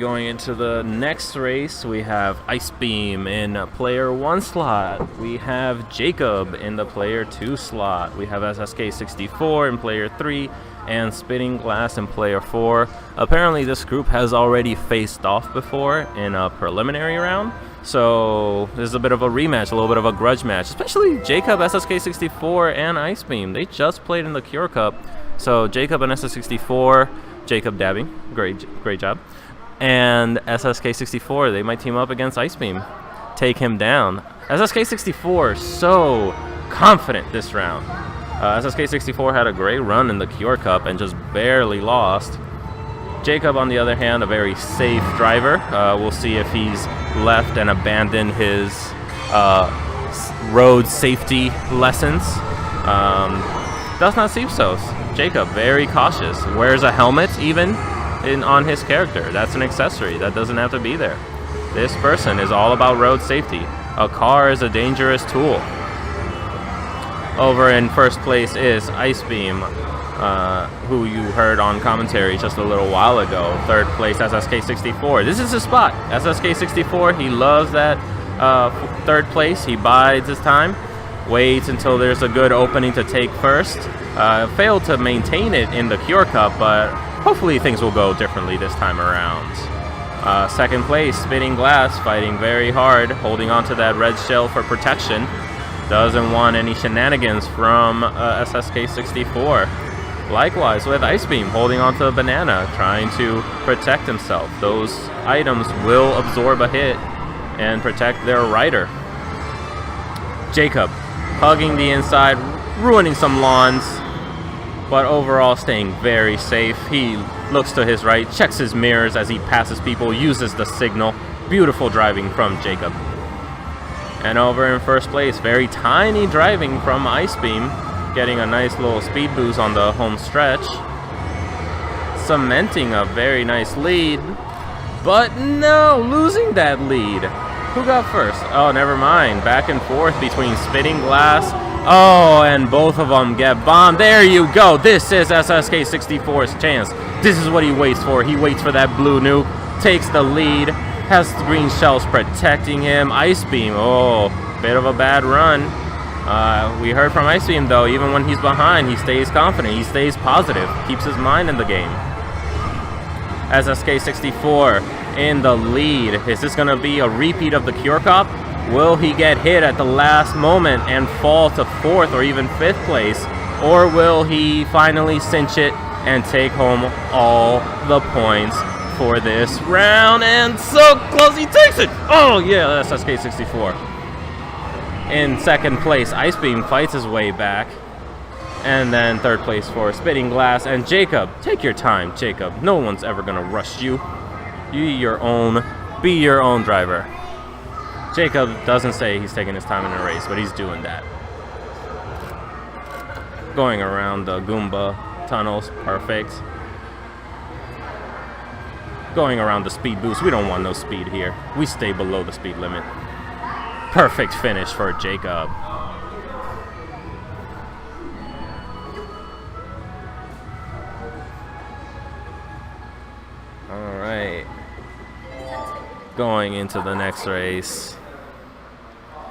going into the next race, we have IceBeam in player 1 slot. We have Jacob in the player 2 slot. We have SSK64 in player 3 and spittingglass in player 4. Apparently this group has already faced off before in a preliminary round. So this is a bit of a rematch, a little bit of a grudge match, especially Jacob, SSK64, and IceBeam. They just played in the Cure Cup. So Jacob and SSK64, Jacob dabbing, great job. And SSK64, they might team up against IceBeam, take him down. SSK64 so confident this round. SSK64 had a great run in the Cure Cup and just barely lost. Jacob, on the other hand, a very safe driver. We'll see if he's left and abandoned his road safety lessons. Does not seem so. Jacob, very cautious. Wears a helmet even on his character. That's an accessory. That doesn't have to be there. This person is all about road safety. A car is a dangerous tool. Over in first place is IceBeam, who you heard on commentary just a little while ago. Third place, SSK64. This is his spot. SSK64, he loves that third place. He bides his time, waits until there's a good opening to take first. Failed to maintain it in the Cure Cup, but hopefully things will go differently this time around. Second place, spittingglass, fighting very hard, holding on to that red shell for protection. Doesn't want any shenanigans from SSK64. Likewise with IceBeam, holding onto a banana, trying to protect himself. Those items will absorb a hit and protect their rider. Jacob, hugging the inside, ruining some lawns, but overall staying very safe. He looks to his right, checks his mirrors as he passes people, uses the signal. Beautiful driving from Jacob. And over in first place, very tiny driving from IceBeam, getting a nice little speed boost on the home stretch. Cementing a very nice lead, but no, losing that lead. Who got first? Oh, never mind. Back and forth between spittingglass. Oh, and both of them get bombed. There you go. This is SSK64's chance. This is what he waits for. He waits for that blue nuke, takes the lead, has the green shells protecting him. IceBeam, oh, bit of a bad run. We heard from IceBeam, though, even when he's behind, he stays confident, he stays positive, keeps his mind in the game. SSK64 in the lead. Is this going to be a repeat of the Cure Cup? Will he get hit at the last moment and fall to 4th or even 5th place? Or will he finally cinch it and take home all the points for this round? And so close, he takes it! Oh yeah, that's SSK64. In second place, IceBeam fights his way back. And then third place for spittingglass. And Jacob, take your time, Jacob. No one's ever gonna rush you. Be your own driver. Jacob doesn't say he's taking his time in a race, but he's doing that. Going around the Goomba tunnels, perfect. Going around the speed boost, we don't want no speed here. We stay below the speed limit. Perfect finish for Jacob. All right. Going into the next race.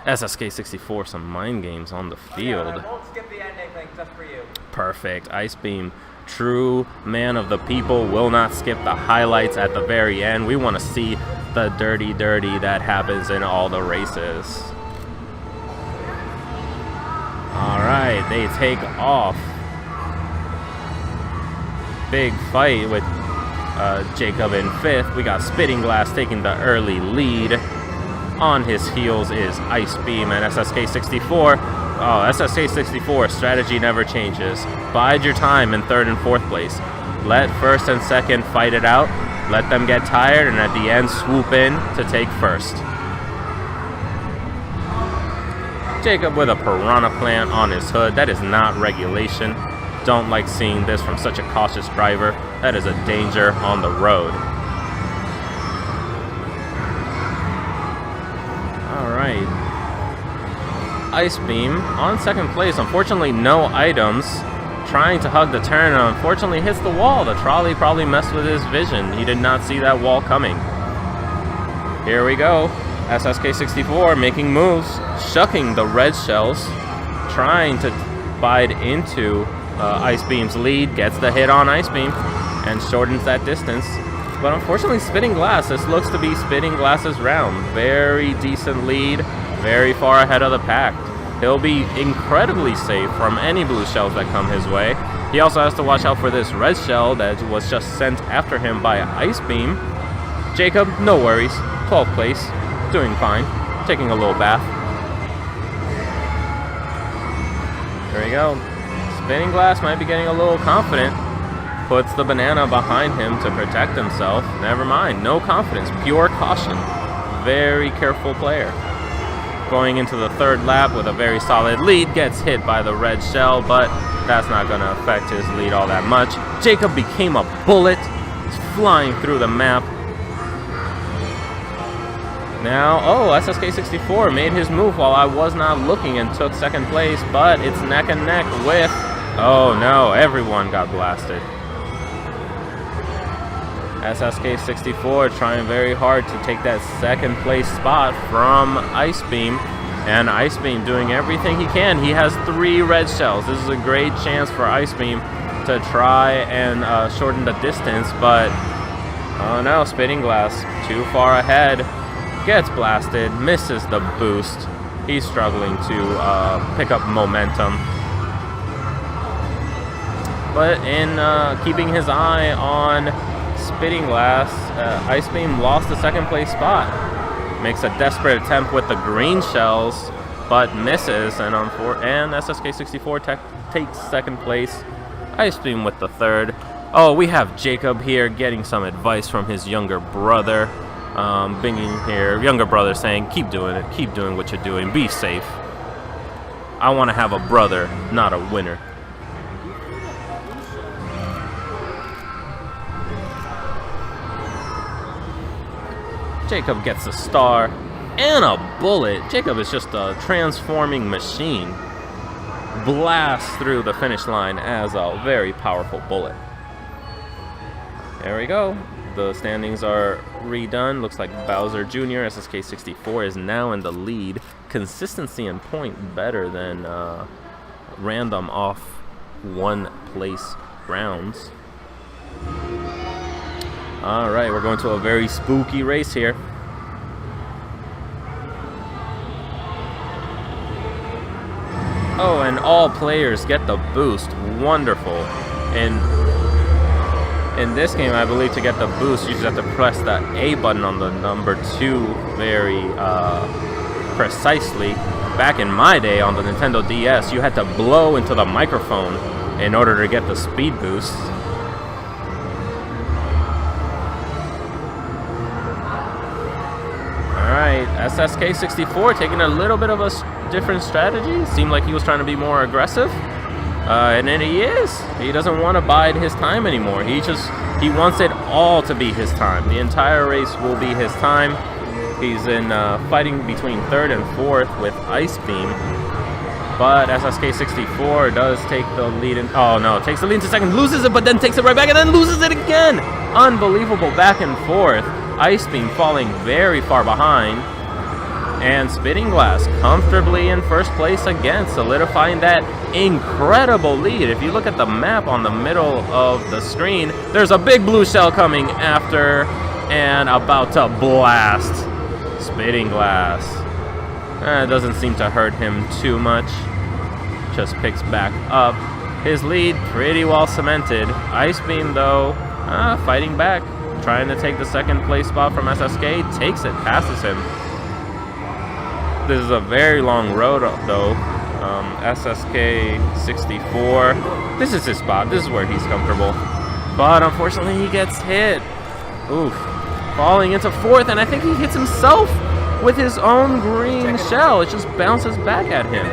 SSK64, some mind games on the field. I won't skip the ending thing just for you. Perfect. IceBeam, true man of the people, will not skip the highlights at the very end. We want to see the dirty that happens in all the races. All right, they take off. Big fight with Jacob in 5th. We got spittingglass taking the early lead. On his heels is IceBeam and SSK64. Oh, SSK64, strategy never changes. Bide your time in 3rd and 4th place. Let 1st and 2nd fight it out. Let them get tired, and at the end, swoop in to take 1st. Jacob with a piranha plant on his hood. That is not regulation. Don't like seeing this from such a cautious driver. That is a danger on the road. Alright. IceBeam on 2nd place. Unfortunately, no items. trying to hug the turn and unfortunately hits the wall. The trolley probably messed with his vision. He did not see that wall coming. Here we go. SSK64 making moves, shucking the red shells, trying to bide into IceBeam's lead, gets the hit on IceBeam and shortens that distance. But unfortunately, spittingglass, this looks to be spittingglass's round. Very decent lead, very far ahead of the pack. He'll be incredibly safe from any blue shells that come his way. He also has to watch out for this red shell that was just sent after him by IceBeam. Jacob, no worries, 12th place, doing fine, taking a little bath. There we go. Spittingglass might be getting a little confident. Puts the banana behind him to protect himself. Never mind, no confidence, pure caution. Very careful player. Going into the third lap with a very solid lead, gets hit by the red shell, but that's not going to affect his lead all that much. Jacob became a bullet, flying through the map. Now, SSK64 made his move while I was not looking and took second place, but it's neck and neck with, oh no, everyone got blasted. SSK64 trying very hard to take that second place spot from IceBeam, and IceBeam doing everything he can. He has 3 red shells. This is a great chance for IceBeam to try and shorten the distance, but oh no, spittingglass too far ahead, gets blasted, misses the boost. He's struggling to pick up momentum. But in keeping his eye on spittingglass, IceBeam lost the second place spot. Makes a desperate attempt with the green shells, but misses, and SSK64 takes second place. IceBeam with the third. Oh, we have Jacob here getting some advice from his younger brother. Binging here, younger brother saying, keep doing it, keep doing what you're doing, be safe. I want to have a brother, not a winner. Jacob gets a star and a bullet. Jacob is just a transforming machine. Blasts through the finish line as a very powerful bullet. There we go. The standings are redone. Looks like Bowser Jr. SSK64 is now in the lead. Consistency and point better than random off one place rounds. All right, we're going to a very spooky race here. Oh, and all players get the boost. Wonderful. And in this game, I believe to get the boost, you just have to press the A button on the number 2 very precisely. Back in my day on the Nintendo DS, you had to blow into the microphone in order to get the speed boost. Alright, SSK64 taking a little bit of a different strategy. Seemed like he was trying to be more aggressive. And then he is. He doesn't want to bide his time anymore. He wants it all to be his time. The entire race will be his time. He's in fighting between 3rd and 4th with IceBeam. But SSK64 does take the lead in, oh no, takes the lead into 2nd, loses it, but then takes it right back and then loses it again. Unbelievable back and forth. IceBeam falling very far behind. And spittingglass comfortably in 1st place again, solidifying that incredible lead. If you look at the map on the middle of the screen, there's a big blue shell coming after and about to blast spittingglass. It doesn't seem to hurt him too much. Just picks back up. His lead pretty well cemented. IceBeam though, fighting back, trying to take the 2nd place spot from SSK, takes it, passes him. This is a very long road though. SSK64, this is his spot, this is where he's comfortable. But unfortunately he gets hit. Oof. Falling into 4th, and I think he hits himself with his own green shell. It just bounces back at him.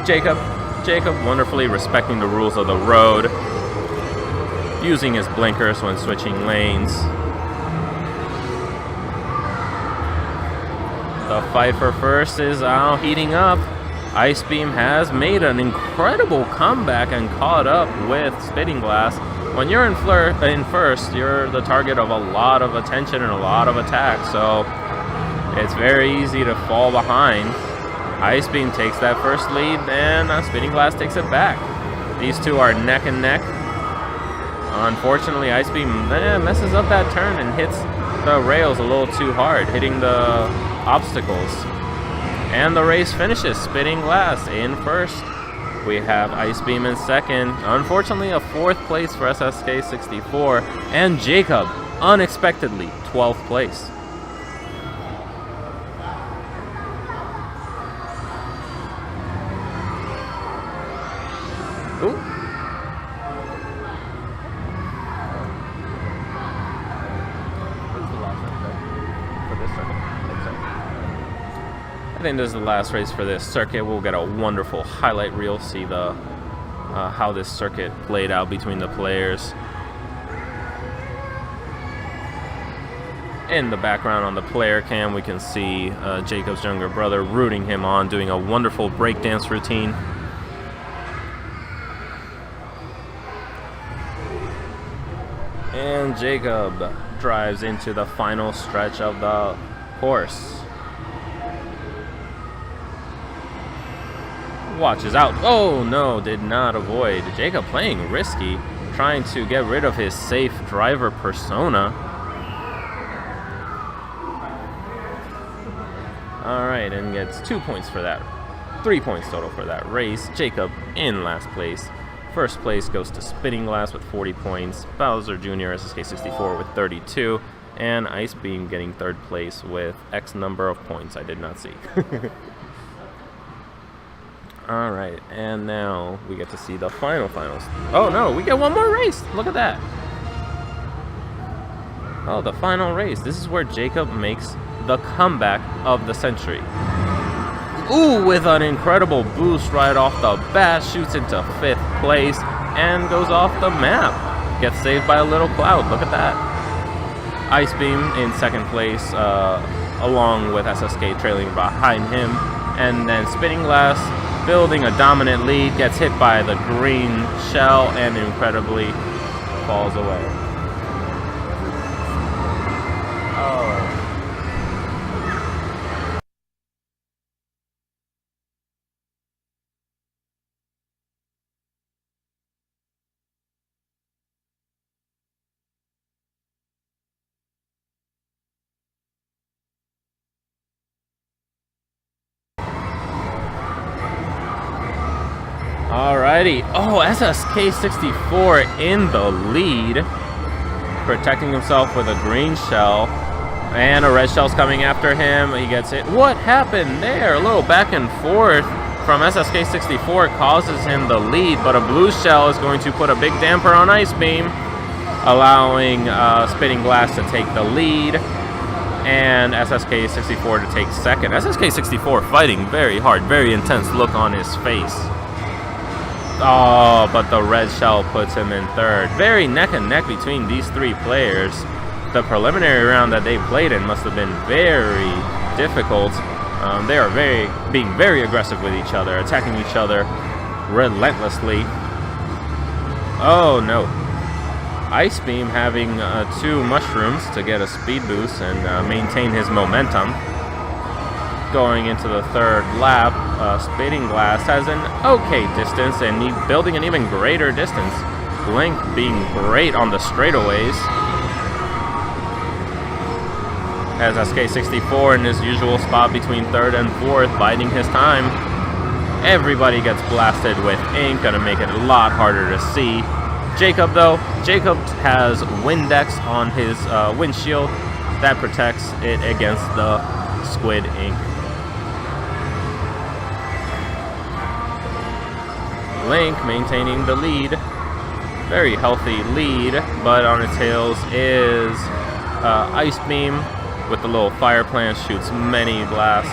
Jacob wonderfully respecting the rules of the road, using his blinkers when switching lanes. The fight for 1st is heating up. IceBeam has made an incredible comeback and caught up with spittingglass. When you're in first, you're the target of a lot of attention and a lot of attack, so it's very easy to fall behind. IceBeam takes that first lead, and spittingglass takes it back. These two are neck and neck. Unfortunately, IceBeam messes up that turn and hits the rails a little too hard, hitting the obstacles. And the race finishes. spittingglass in first. We have IceBeam in second. Unfortunately, a fourth place for SSK64. And Jacob, unexpectedly, 12th place. Ooh. I think this is the last race for this circuit. We'll get a wonderful highlight reel, see the how this circuit played out between the players. In the background on the player cam, we can see Jacob's younger brother rooting him on, doing a wonderful breakdance routine. And Jacob drives into the final stretch of the course. Watches out. Oh no, did not avoid. Jacob playing risky, trying to get rid of his safe driver persona. Alright, and gets 2 points for that. 3 points total for that race. Jacob in last place. First place goes to spittingglass with 40 points. Bowser Jr. SSK64 with 32. And IceBeam getting third place with X number of points I did not see. Alright, and now we get to see the finals. Oh no, we get one more race! Look at that! Oh, the final race. This is where Jacob makes the comeback of the century. Ooh, with an incredible boost right off the bat, shoots into 5th place and goes off the map. Gets saved by a little cloud, look at that. IceBeam in 2nd place, along with SSK trailing behind him. And then spittingglass, building a dominant lead, gets hit by the green shell and incredibly falls away. Oh. Alrighty. Oh, SSK64 in the lead. Protecting himself with a green shell. And a red shell's coming after him. He gets hit. What happened there? A little back and forth from SSK64 causes him the lead, but a blue shell is going to put a big damper on IceBeam, allowing spittingglass to take the lead. And SSK64 to take second. SSK64 fighting very hard, very intense look on his face. Oh, but the red shell puts him in third. Very neck and neck between these three players. The preliminary round that they played in must have been very difficult. They are being very aggressive with each other, attacking each other relentlessly. Oh no. IceBeam having 2 mushrooms to get a speed boost and maintain his momentum. Going into the 3rd lap, spittingglass has an okay distance and building an even greater distance. Link being great on the straightaways. As SK64 in his usual spot between 3rd and 4th, biding his time. Everybody gets blasted with ink, gonna make it a lot harder to see. Jacob though, Jacob has Windex on his windshield. That protects it against the squid ink. Link maintaining the lead. Very healthy lead, but on its heels is IceBeam with the little fire plant, shoots many blasts,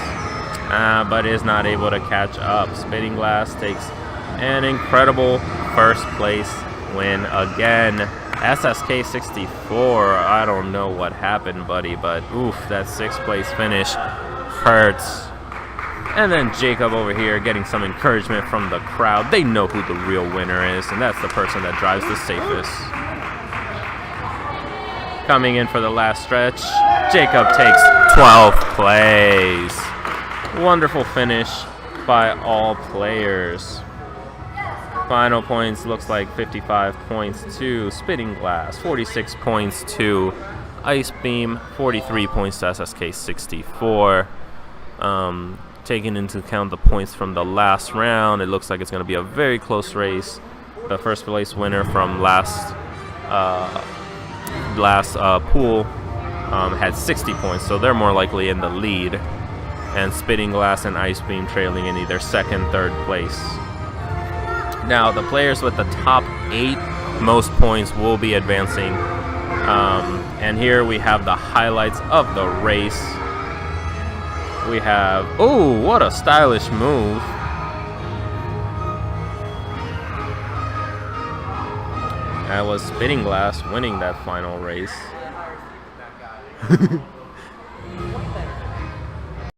but is not able to catch up. spittingglass takes an incredible first place win again. SSK64, I don't know what happened, buddy, but oof, that 6th place finish hurts. And then Jacob over here getting some encouragement from the crowd. They know who the real winner is, and that's the person that drives the safest. Coming in for the last stretch, Jacob takes 12th place. Wonderful finish by all players. Final points looks like 55 points to Spittingglass, 46 points to IceBeam, 43 points to SSK64. Taking into account the points from the last round, it looks like it's going to be a very close race. The first place winner from last pool had 60 points, so they're more likely in the lead. And Spittingglass and IceBeam trailing in either second, third place. Now, the players with the top 8 most points will be advancing. And here we have the highlights of the race. We have, oh, what a stylish move. That was Spittingglass winning that final race.